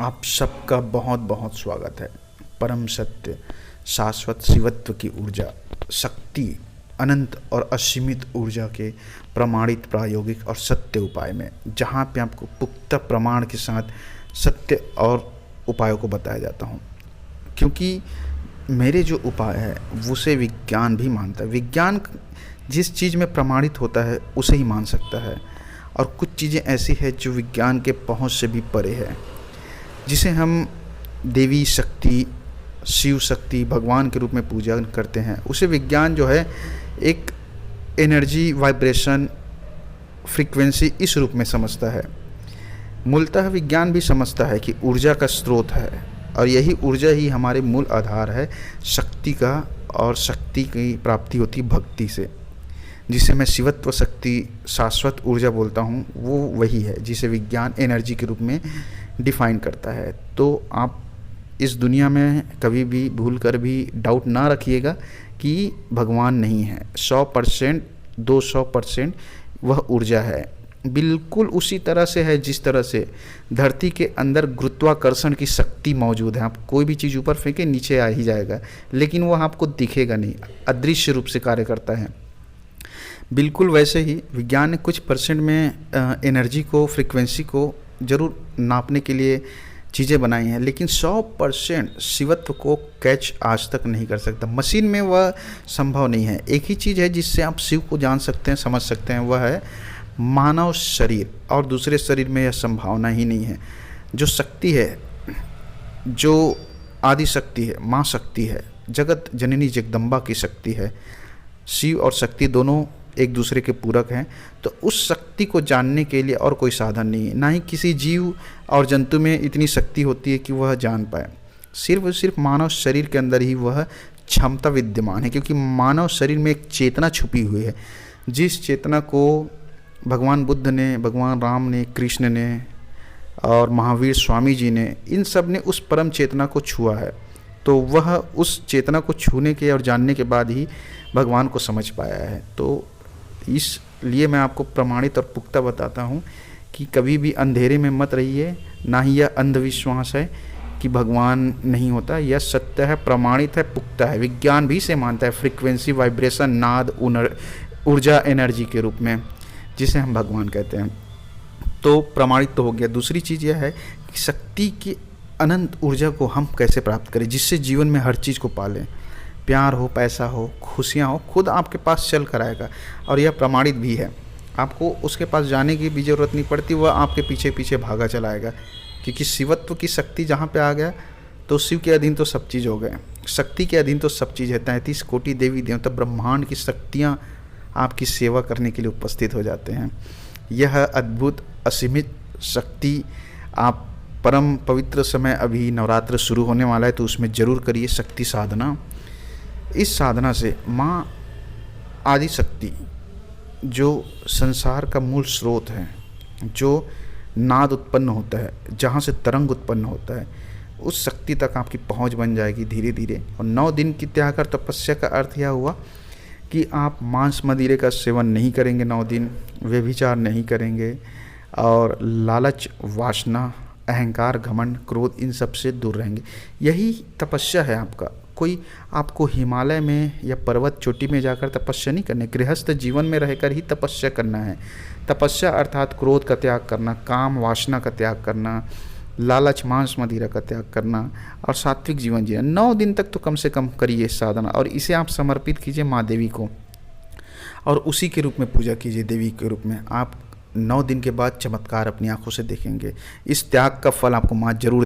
आप सबका बहुत बहुत स्वागत है। परम सत्य, शाश्वत शिवत्व की ऊर्जा, शक्ति, अनंत और असीमित ऊर्जा के प्रमाणित प्रायोगिक और सत्य उपाय में, जहाँ पे आपको पुख्ता प्रमाण के साथ सत्य और उपायों को बताया जाता हूँ। क्योंकि मेरे जो उपाय है उसे विज्ञान भी मानता है। विज्ञान जिस चीज़ में प्रमाणित होता है उसे ही मान सकता है, और कुछ चीज़ें ऐसी है जो विज्ञान के पहुँच से भी परे है, जिसे हम देवी शक्ति, शिव शक्ति, भगवान के रूप में पूजा करते हैं। उसे विज्ञान जो है एक एनर्जी, वाइब्रेशन, फ्रीक्वेंसी इस रूप में समझता है। मूलतः विज्ञान भी समझता है कि ऊर्जा का स्रोत है, और यही ऊर्जा ही हमारे मूल आधार है शक्ति का, और शक्ति की प्राप्ति होती है भक्ति से, जिसे मैं शिवत्व शक्ति, शाश्वत ऊर्जा बोलता हूँ। वो वही है जिसे विज्ञान एनर्जी के रूप में डिफ़ाइन करता है। तो आप इस दुनिया में कभी भी भूल कर भी डाउट ना रखिएगा कि भगवान नहीं है। 100%, 200% वह ऊर्जा है। बिल्कुल उसी तरह से है जिस तरह से धरती के अंदर गुरुत्वाकर्षण की शक्ति मौजूद है। आप कोई भी चीज़ ऊपर फेंके नीचे आ ही जाएगा, लेकिन वह आपको दिखेगा नहीं, अदृश्य रूप से कार्य करता है। बिल्कुल वैसे ही विज्ञान ने कुछ परसेंट में एनर्जी को, फ्रीक्वेंसी को ज़रूर नापने के लिए चीज़ें बनाई हैं, लेकिन 100% शिवत्व को कैच आज तक नहीं कर सकता। मशीन में वह संभव नहीं है। एक ही चीज़ है जिससे आप शिव को जान सकते हैं, समझ सकते हैं, वह है मानव शरीर, और दूसरे शरीर में यह संभावना ही नहीं है। जो शक्ति है, जो आदि शक्ति है, माँ शक्ति है, जगत जननी जगदम्बा की शक्ति है। शिव और शक्ति दोनों एक दूसरे के पूरक हैं। तो उस शक्ति को जानने के लिए और कोई साधन नहीं है, ना ही किसी जीव और जंतु में इतनी शक्ति होती है कि वह जान पाए। सिर्फ और सिर्फ मानव शरीर के अंदर ही वह क्षमता विद्यमान है, क्योंकि मानव शरीर में एक चेतना छुपी हुई है, जिस चेतना को भगवान बुद्ध ने, भगवान राम ने, कृष्ण ने और महावीर स्वामी जी ने, इन सब ने उस परम चेतना को छुआ है। तो वह उस चेतना को छूने के और जानने के बाद ही भगवान को समझ पाया है। तो इसलिए मैं आपको प्रमाणित और पुख्ता बताता हूँ कि कभी भी अंधेरे में मत रहिए। ना ही यह अंधविश्वास है कि भगवान नहीं होता, यह सत्य है, प्रमाणित है, पुख्ता है। विज्ञान भी इसे मानता है, फ्रीक्वेंसी, वाइब्रेशन, नाद, ऊर्जा, एनर्जी के रूप में, जिसे हम भगवान कहते हैं। तो प्रमाणित तो हो गया। दूसरी चीज़ यह है कि शक्ति की अनंत ऊर्जा को हम कैसे प्राप्त करें, जिससे जीवन में हर चीज़ को पालें। प्यार हो, पैसा हो, खुशियाँ हो, खुद आपके पास चल कर आएगा, और यह प्रमाणित भी है। आपको उसके पास जाने की भी ज़रूरत नहीं पड़ती, वह आपके पीछे पीछे भागा चला आएगा। क्योंकि शिवत्व की शक्ति जहाँ पे आ गया तो शिव के अधीन तो सब चीज़ हो गए, शक्ति के अधीन तो सब चीज़ है। 33 कोटि देवी देवता, ब्रह्मांड की शक्तियाँ आपकी सेवा करने के लिए उपस्थित हो जाते हैं। यह अद्भुत असीमित शक्ति आप परम पवित्र समय, अभी नवरात्र शुरू होने वाला है तो उसमें ज़रूर करिए शक्ति साधना। इस साधना से माँ आदि शक्ति, जो संसार का मूल स्रोत है, जो नाद उत्पन्न होता है, जहाँ से तरंग उत्पन्न होता है, उस शक्ति तक आपकी पहुँच बन जाएगी धीरे धीरे। और 9 दिन की त्याग और तपस्या का अर्थ यह हुआ कि आप मांस मदिरे का सेवन नहीं करेंगे 9 दिन, व्यभिचार नहीं करेंगे, और लालच, वासना, अहंकार, घमंड, क्रोध, इन सब से दूर रहेंगे। यही तपस्या है आपका। कोई आपको हिमालय में या पर्वत चोटी में जाकर तपस्या नहीं करनी, गृहस्थ जीवन में रहकर ही तपस्या करना है। तपस्या अर्थात क्रोध का त्याग करना, काम वासना का त्याग करना, लालच, मांस मदिरा का त्याग करना, और सात्विक जीवन जीना। 9 दिन तक तो कम से कम करिए साधना, और इसे आप समर्पित कीजिए माँ देवी को, और उसी के रूप में पूजा कीजिए देवी के रूप में। आप 9 दिन के बाद चमत्कार अपनी आंखों से देखेंगे। इस त्याग का फल आपको माँ जरूर